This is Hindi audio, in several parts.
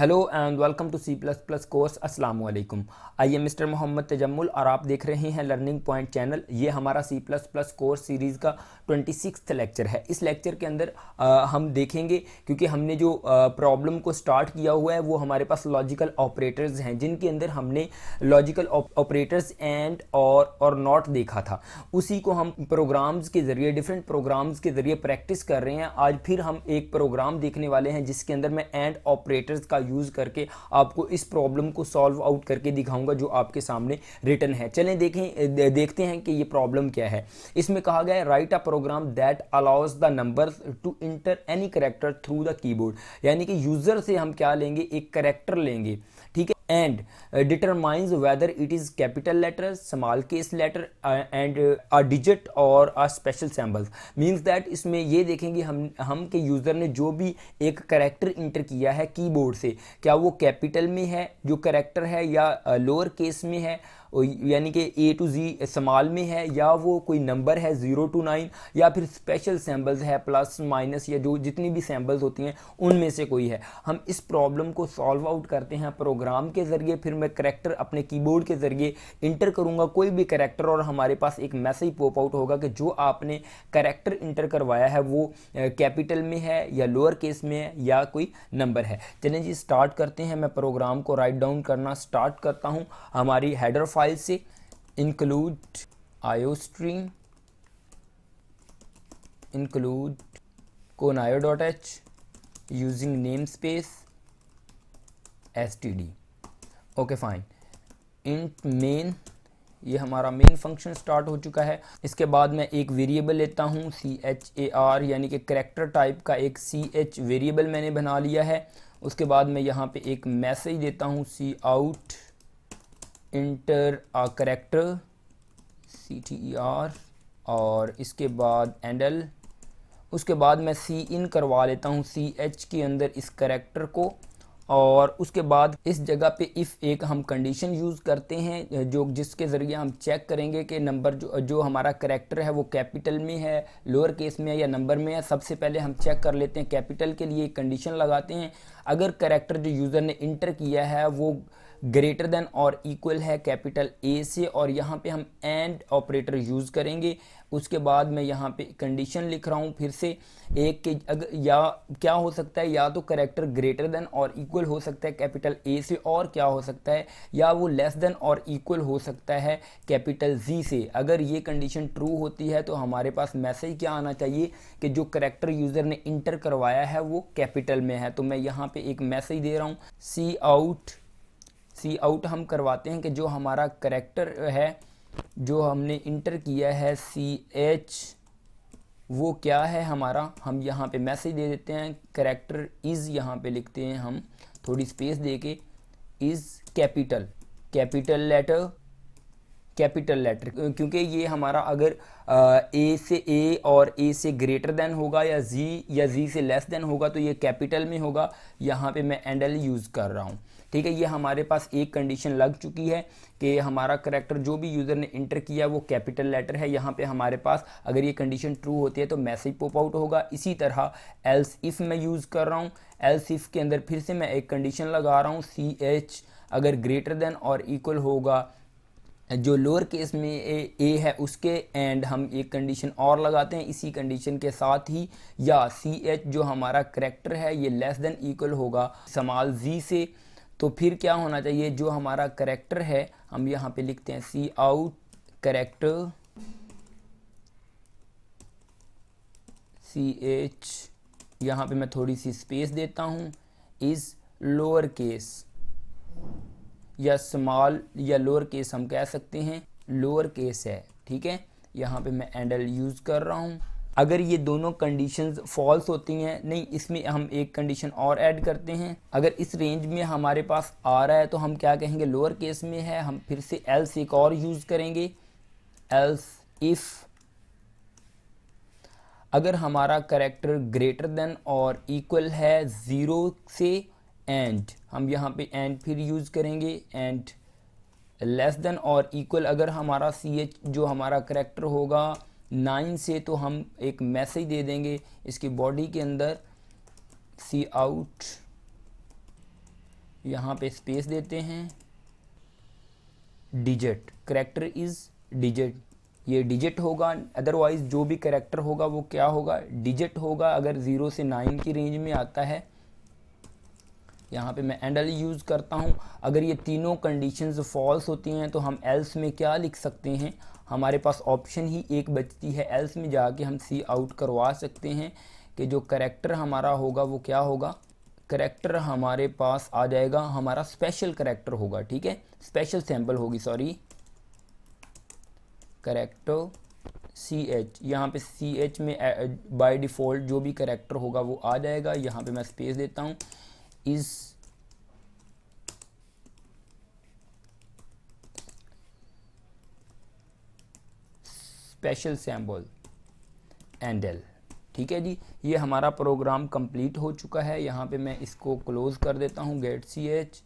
Hello and welcome to C plus plus course. अस्सलाम वालेकुम। I am mister Mohammad Tajammul और आप देख रहे हैं लर्निंग पॉइंट चैनल। ये हमारा C plus plus course series का 26वां लेक्चर है। इस लेक्चर के अंदर हम देखेंगे, क्योंकि हमने जो प्रॉब्लम को स्टार्ट किया हुआ है वो हमारे पास लॉजिकल ऑपरेटर्स हैं, जिनके अंदर हमने लॉजिकल ऑपरेटर्स एंड और नॉट देखा था। उसी को हम प्रोग्राम्स के ज़रिए, डिफरेंट प्रोग्राम्स के ज़रिए प्रैक्टिस कर रहे हैं। आज फिर हम एक प्रोग्राम देखने वाले हैं जिसके अंदर मैं एंड ऑपरेटर्स का यूज़ करके आपको इस प्रॉब्लम को सॉल्व आउट करके दिखाऊंगा जो आपके सामने रिटन है। चलें देखते हैं कि ये प्रॉब्लम क्या है। इसमें कहा गया है write a program that allows the numbers to enter any character through the keyboard. यानी कि यूज़र से हम क्या लेंगे, एक करेक्टर लेंगे, ठीक है, and determines whether it is capital letter, small case letter and a digit और a special symbols. Means that इसमें ये देखेंगे हम कि यूज़र ने जो भी एक करेक्टर इंटर किया है कीबोर्ड से, क्या वो कैपिटल में है जो करेक्टर है, या लोअर केस में है, यानी कि ए टू जी स्मॉल में है, या वो कोई नंबर है 0 to 9, या फिर स्पेशल सिंबल्स है प्लस माइनस, या जो जितनी भी सिंबल्स होती हैं उनमें से कोई है। हम इस प्रॉब्लम को सॉल्व आउट करते हैं प्रोग्राम के ज़रिए। फिर मैं करेक्टर अपने कीबोर्ड के ज़रिए इंटर करूँगा, कोई भी करेक्टर, और हमारे पास एक मैसेज पॉप आउट होगा कि जो आपने करेक्टर इंटर करवाया है वो कैपिटल में है या लोअर केस में है या कोई नंबर है। चलें जी स्टार्ट करते हैं। मैं प्रोग्राम को राइट डाउन करना स्टार्ट करता हूँ। हमारी हेडर फाइल से include iostream, include conaio.h using namespace std। Okay fine. Int main, ये हमारा मेन फंक्शन स्टार्ट हो चुका है। इसके बाद मैं एक वेरिएबल लेता हूँ char, यानी कि करेक्टर टाइप का एक ch वेरिएबल मैंने बना लिया है। उसके बाद मैं यहाँ पे एक मैसेज देता हूँ cout inter a character cter, और इसके बाद एंडल। उसके बाद मैं सी इन करवा लेता हूँ ch के अंदर इस करेक्टर को, और उसके बाद इस जगह पे इफ़ एक हम कंडीशन यूज़ करते हैं जो जिसके ज़रिए हम चेक करेंगे कि नंबर जो हमारा करेक्टर है वो कैपिटल में है, लोअर केस में है या नंबर में है। सबसे पहले हम चेक कर लेते हैं, कैपिटल के लिए कंडीशन लगाते हैं। अगर करेक्टर जो यूज़र ने इंटर किया है वो ग्रेटर देन और इक्वल है कैपिटल ए से, और यहाँ पे हम एंड ऑपरेटर यूज़ करेंगे। उसके बाद मैं यहाँ पे कंडीशन लिख रहा हूँ फिर से एक के, अगर या क्या हो सकता है, या तो करेक्टर ग्रेटर देन और इक्वल हो सकता है कैपिटल ए से, और क्या हो सकता है, या वो लेस देन और इक्वल हो सकता है कैपिटल जी से। अगर ये कंडीशन ट्रू होती है तो हमारे पास मैसेज क्या आना चाहिए कि जो करेक्टर यूज़र ने इंटर करवाया है वो कैपिटल में है। तो मैं यहाँ पे एक मैसेज दे रहा हूँ सी आउट हम करवाते हैं कि जो हमारा करेक्टर है जो हमने इंटर किया है CH, वो क्या है हमारा। हम यहाँ पे मैसेज दे देते हैं करेक्टर इज़, यहाँ पे लिखते हैं हम थोड़ी स्पेस दे के, इज़ कैपिटल लेटर, क्योंकि ये हमारा अगर ए से ए और ए से ग्रेटर देन होगा या जी से लेस देन होगा तो ये कैपिटल में होगा। यहाँ पे मैं एंडल यूज़ कर रहा हूँ, ठीक है। ये हमारे पास एक कंडीशन लग चुकी है कि हमारा करेक्टर जो भी यूज़र ने इंटर किया वो कैपिटल लेटर है। यहाँ पे हमारे पास अगर ये कंडीशन ट्रू होती है तो मैसेज पॉप आउट होगा। इसी तरह एल्स इफ़ मैं यूज़ कर रहा हूँ। एल्स इफ़ के अंदर फिर से मैं एक कंडीशन लगा रहा हूँ CH अगर ग्रेटर देन और इक्वल होगा जो लोअर केस में ए है उसके, एंड हम एक कंडीशन और लगाते हैं इसी कंडीशन के साथ ही, या CH जो हमारा करेक्टर है ये लेस देन इक्वल होगा स्मॉल जी से। तो फिर क्या होना चाहिए, जो हमारा करेक्टर है हम यहाँ पे लिखते हैं सी आउट करेक्टर CH, यहाँ पे मैं थोड़ी सी स्पेस देता हूँ, इज़ लोअर केस या स्मॉल या लोअर केस हम कह सकते हैं, लोअर केस है, ठीक है। यहाँ पे मैं एंडल यूज़ कर रहा हूँ। अगर ये दोनों कंडीशंस फॉल्स होती हैं, नहीं, इसमें हम एक कंडीशन और ऐड करते हैं। अगर इस रेंज में हमारे पास आ रहा है तो हम क्या कहेंगे, लोअर केस में है, हम फिर से एल्स एक और यूज़ करेंगे, एल्स इफ़ अगर हमारा करेक्टर ग्रेटर देन और इक्वल है 0 से, एंड हम यहाँ पे एंड फिर यूज़ करेंगे, एंड लेस देन और इक्वल अगर हमारा CH जो हमारा करेक्टर होगा 9 से, तो हम एक मैसेज दे देंगे इसकी बॉडी के अंदर सी आउट यहाँ पे स्पेस देते हैं, डिजिट, करेक्टर इज़ डिजिट, ये डिजिट होगा, अदरवाइज़ जो भी करेक्टर होगा वो क्या होगा, डिजिट होगा। अगर 0 से 9 की रेंज में आता है, यहाँ पे मैं एंड एल यूज़ करता हूँ। अगर ये तीनों कंडीशंस फॉल्स होती हैं तो हम एल्स में क्या लिख सकते हैं, हमारे पास ऑप्शन ही एक बचती है, एल्स में जाके हम सी आउट करवा सकते हैं कि जो करेक्टर हमारा होगा वो क्या होगा, करेक्टर हमारे पास आ जाएगा, हमारा स्पेशल करेक्टर होगा, ठीक है, स्पेशल सैम्पल होगी, सॉरी, करेक्टर सी एच, यहाँ पे सी एच में बाय डिफ़ॉल्ट जो भी करेक्टर होगा वो आ जाएगा। यहाँ पे मैं स्पेस देता हूँ, is special sample and L, ठीक है जी। ये हमारा प्रोग्राम कंप्लीट हो चुका है। यहाँ पे मैं इसको क्लोज़ कर देता हूँ, गेट सी एच,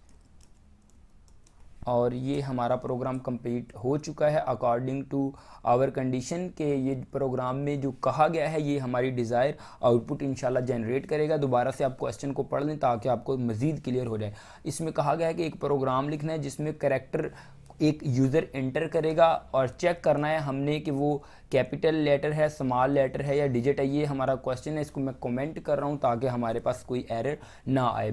और ये हमारा प्रोग्राम कंप्लीट हो चुका है अकॉर्डिंग टू आवर कंडीशन के ये प्रोग्राम में जो कहा गया है ये हमारी डिज़ायर आउटपुट इंशाल्लाह जनरेट करेगा। दोबारा से आप क्वेश्चन को पढ़ लें ताकि आपको मज़ीद क्लियर हो जाए। इसमें कहा गया है कि एक प्रोग्राम लिखना है जिसमें करेक्टर एक यूज़र एंटर करेगा और चेक करना है हमने कि वो कैपिटल लेटर है, स्मॉल लेटर है या डिजिट है। ये हमारा क्वेश्चन है, इसको मैं कमेंट कर रहा हूँ ताकि हमारे पास कोई एरर ना आए।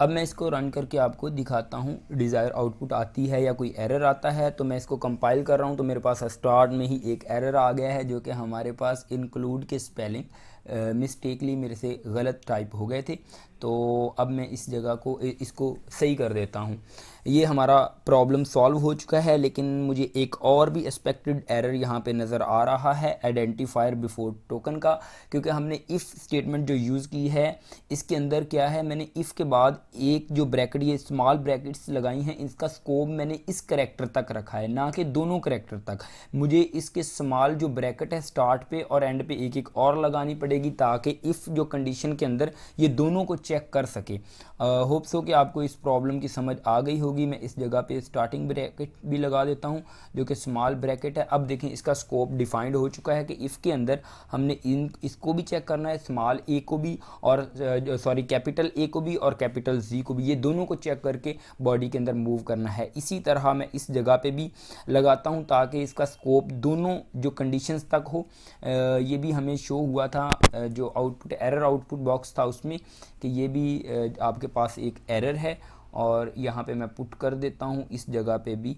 अब मैं इसको रन करके आपको दिखाता हूँ डिज़ायर आउटपुट आती है या कोई एरर आता है। तो मैं इसको कंपाइल कर रहा हूँ तो मेरे पास स्टार्ट में ही एक एरर आ गया है जो कि हमारे पास इंक्लूड के स्पेलिंग मिस्टेकली मेरे से गलत टाइप हो गए थे। तो अब मैं इस जगह को इसको सही कर देता हूँ। ये हमारा प्रॉब्लम सॉल्व हो चुका है, लेकिन मुझे एक और भी एक्सपेक्टेड एरर यहाँ पे नज़र आ रहा है आइडेंटिफायर बिफोर टोकन का, क्योंकि हमने इफ़ स्टेटमेंट जो यूज़ की है इसके अंदर क्या है, मैंने इफ़ के बाद एक जो ब्रैकेट, ये स्मॉल ब्रैकेट्स लगाई हैं, इसका स्कोप मैंने इस करेक्टर तक रखा है, ना कि दोनों करेक्टर तक। मुझे इसके स्मॉल जो ब्रैकेट है स्टार्ट पे और एंड पे एक एक और लगानी पड़ेगी ताकि इफ़ जो कंडीशन के अंदर ये दोनों को चेक कर सके। होप सो कि आपको इस प्रॉब्लम की समझ आ गई होगी। मैं इस जगह पे स्टार्टिंग ब्रैकेट भी लगा देता हूँ जो कि स्मॉल ब्रैकेट है। अब देखें इसका स्कोप डिफाइंड हो चुका है कि इफ़ के अंदर हमने इसको भी चेक करना है, स्मॉल ए को भी और सॉरी कैपिटल ए को भी और कैपिटल जी को भी, ये दोनों को चेक करके बॉडी के अंदर मूव करना है। इसी तरह मैं इस जगह पे भी लगाता हूँ ताकि इसका स्कोप दोनों जो कंडीशंस तक हो। ये भी हमें शो हुआ था जो आउटपुट एरर आउटपुट बॉक्स था उसमें कि ये भी आपके पास एक एरर है, और यहाँ पे मैं पुट कर देता हूँ इस जगह पे भी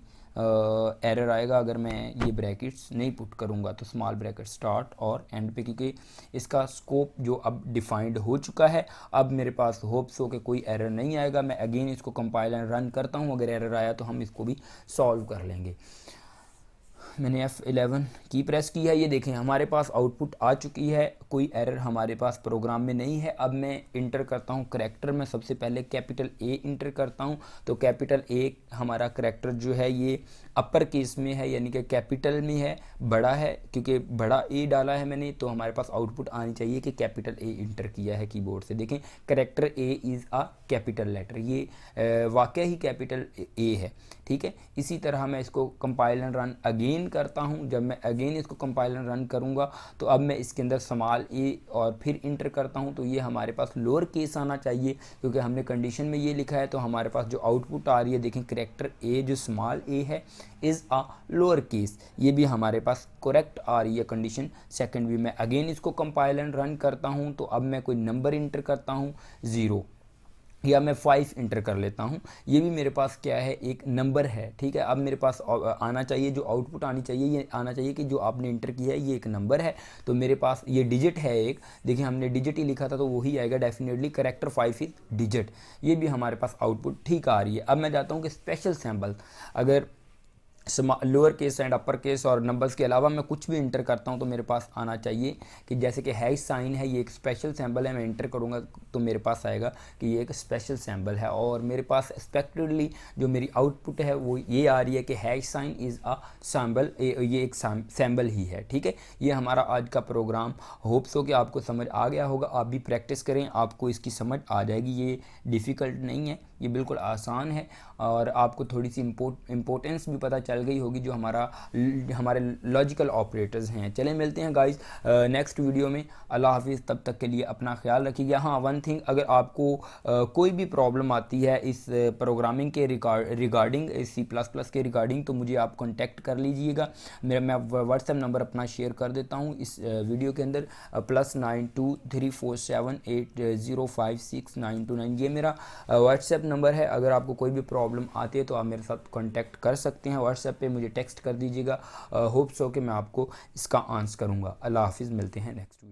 एरर आएगा अगर मैं ये ब्रैकेट्स नहीं पुट करूँगा। तो स्मॉल ब्रैकेट स्टार्ट और एंड पे, क्योंकि इसका स्कोप जो अब डिफाइंड हो चुका है, अब मेरे पास होप्स हो कि कोई एरर नहीं आएगा। मैं अगेन इसको कंपाइल एंड रन करता हूँ, अगर एरर आया तो हम इसको भी सॉल्व कर लेंगे। मैंने F11 की प्रेस की है, ये देखें हमारे पास आउटपुट आ चुकी है, कोई एरर हमारे पास प्रोग्राम में नहीं है। अब मैं इंटर करता हूँ करेक्टर में, सबसे पहले कैपिटल ए इंटर करता हूँ। तो कैपिटल ए हमारा करेक्टर जो है ये अपर केस में है, यानी कि कैपिटल में है, बड़ा है, क्योंकि बड़ा ए डाला है मैंने, तो हमारे पास आउटपुट आनी चाहिए कि कैपिटल ए इंटर किया है कीबोर्ड से। देखें character A is a capital letter, ये वाकई ही कैपिटल ए है, ठीक है। इसी तरह मैं इसको कंपाइल एंड रन अगेन करता हूं। जब मैं अगेन इसको कंपाइल एंड रन करूंगा तो अब मैं इसके अंदर स्मॉल ए और फिर इंटर करता हूं, तो ये हमारे पास लोअर केस आना चाहिए क्योंकि हमने कंडीशन में ये लिखा है। तो हमारे पास जो आउटपुट आ रही है, देखें करेक्टर ए जो स्मॉल ए है इज़ अ लोअर केस, ये भी हमारे पास करेक्ट आ रही है कंडीशन सेकंड भी। मैं अगेन इसको कंपाइल एंड रन करता हूं, तो अब मैं कोई नंबर इंटर करता हूं 0 या मैं 5 इंटर कर लेता हूं, ये भी मेरे पास क्या है, एक नंबर है, ठीक है। अब मेरे पास आना चाहिए, जो आउटपुट आनी चाहिए ये आना चाहिए कि जो आपने इंटर किया है ये एक नंबर है। तो मेरे पास ये डिजिट है एक, देखिए हमने डिजिट ही लिखा था तो वही आएगा डेफिनेटली, करेक्टर 5 इज डिजिट, ये भी हमारे पास आउटपुट ठीक आ रही है। अब मैं जाता हूँ कि स्पेशल सैम्पल, अगर lower case and upper case और नंबर्स के अलावा मैं कुछ भी इंटर करता हूं तो मेरे पास आना चाहिए कि जैसे कि हैश साइन है, ये एक स्पेशल सैम्पल है, मैं इंटर करूंगा तो मेरे पास आएगा कि ये एक स्पेशल सैम्पल है। और मेरे पास एक्सपेक्टेडली जो मेरी आउटपुट है वो ये आ रही है कि hash sign is a sample, ये एक सैम्पल ही है, ठीक है। ये हमारा आज का प्रोग्राम, होप्स हो कि आपको समझ आ गया होगा। आप भी प्रैक्टिस करें, आपको इसकी समझ आ जाएगी। ये डिफ़िकल्ट नहीं है, ये बिल्कुल आसान है और आपको थोड़ी सी इम्पोर्टेंस भी पता चल चल गई होगी जो हमारे लॉजिकल ऑपरेटर्स हैं। चलें मिलते हैं गाइस नेक्स्ट वीडियो में। अल्लाह हाफिज़, तब तक के लिए अपना ख्याल रखिएगा। हाँ, वन थिंग, अगर आपको कोई भी प्रॉब्लम आती है इस प्रोग्रामिंग के रिगार्डिंग, C++ के रिगार्डिंग, तो मुझे आप कॉन्टैक्ट कर लीजिएगा। मैं व्हाट्सएप नंबर अपना शेयर कर देता हूँ इस वीडियो के अंदर, +923478056929। ये मेरा व्हाट्सएप नंबर है। अगर आपको कोई भी प्रॉब्लम आती है तो आप मेरे साथ कांटेक्ट कर सकते हैं व्हाट्सएप पे, मुझे टेक्स्ट कर दीजिएगा। होप्स हो कि मैं आपको इसका आंसर करूँगा। अल्लाह हाफिज़, मिलते हैं नेक्स्ट वीडियो।